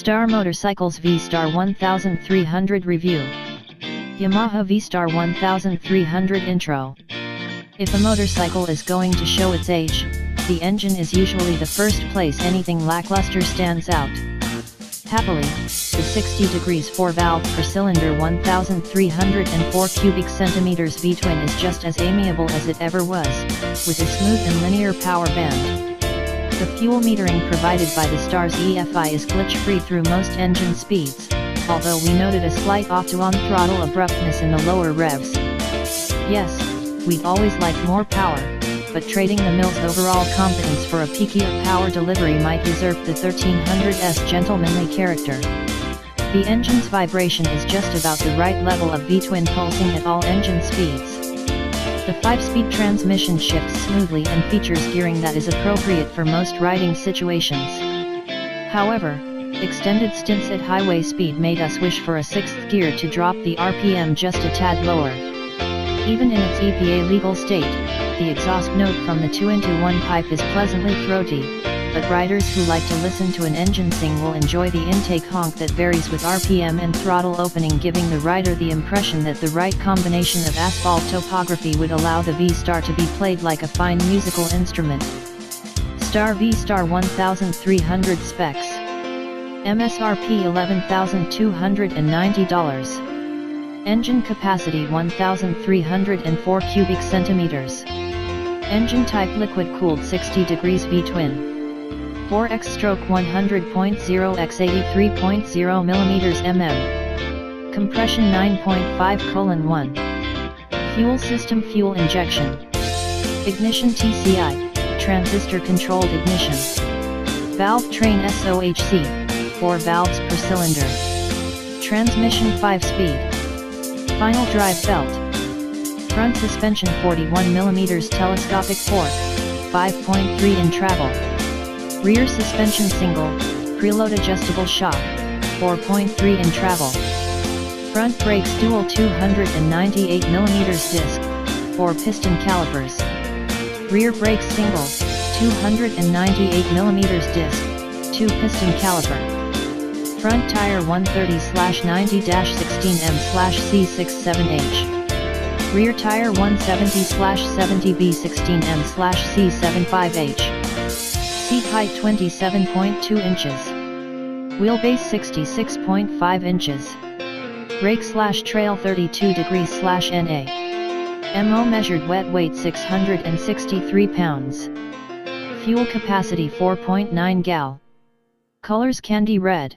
Star Motorcycles V-Star 1300 Review. Yamaha V-Star 1300 Intro. If a motorcycle is going to show its age, the engine is usually the first place anything lackluster stands out. Happily, the 60 degrees 4-valve per cylinder 1304 cubic centimeters V-twin is just as amiable as it ever was, with a smooth and linear power band. The fuel metering provided by the Star's EFI is glitch-free through most engine speeds, although we noted a slight off-to-on-throttle abruptness in the lower revs. Yes, we'd always like more power, but trading the mill's overall competence for a peakier power delivery might usurp the 1300's gentlemanly character. The engine's vibration is just about the right level of V-twin pulsing at all engine speeds. The 5-speed transmission shifts smoothly and features gearing that is appropriate for most riding situations. However, extended stints at highway speed made us wish for a 6th gear to drop the RPM just a tad lower. Even in its EPA-legal state, the exhaust note from the 2-into-1 pipe is pleasantly throaty, but riders who like to listen to an engine sing will enjoy the intake honk that varies with RPM and throttle opening, giving the rider the impression that the right combination of asphalt topography would allow the V-Star to be played like a fine musical instrument. Star V-Star 1300 Specs. MSRP $11,290. Engine capacity 1304 cubic centimeters. Engine type liquid-cooled 60 degrees V-twin. 4x-stroke 100.0x 83.0 mm. Compression 9.5:1. Fuel system fuel injection. Ignition TCI, transistor-controlled ignition. Valve train SOHC, 4 valves per cylinder. Transmission 5-speed. Final drive belt. Front suspension 41 mm telescopic fork, 5.3 in travel. Rear suspension single, preload adjustable shock, 4.3 in travel. Front brakes dual 298 mm disc, 4 piston calipers. Rear brakes single, 298 mm disc, 2 piston caliper. Front tire 130/90-16M/C67H. Rear tire 170/70B16M/C75H. Seat height 27.2 inches. Wheelbase 66.5 inches. Rake/trail 32 degrees/NA. MO measured wet weight 663 pounds. Fuel capacity 4.9 gal. Colors candy red.